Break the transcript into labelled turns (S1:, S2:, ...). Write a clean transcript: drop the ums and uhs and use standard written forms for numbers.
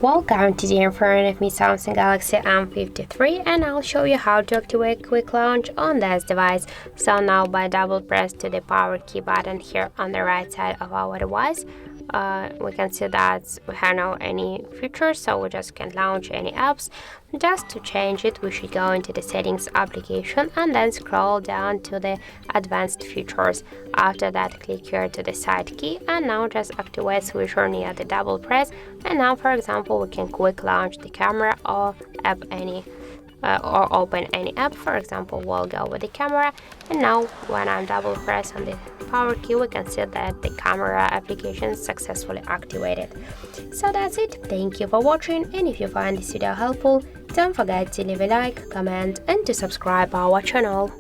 S1: Welcome, today in front of me Samsung Galaxy M53, and I'll show you how to activate quick launch on this device. So now by double press to the power key button here on the right side of our device, we can see that we have no any features, so we just can't launch any apps. Just to change it, we should go into the settings application and then scroll down to the advanced features. After that, click here to the side key, and now just activate switcher near the double press. And now, for example, we can quick launch the camera or app or open any app. For example, we'll go with the camera, and now when I'm double press on the power key, we can see that the camera application is successfully activated. So that's it. Thank you for watching, and if you find this video helpful, don't forget to leave a like, comment and to subscribe our channel.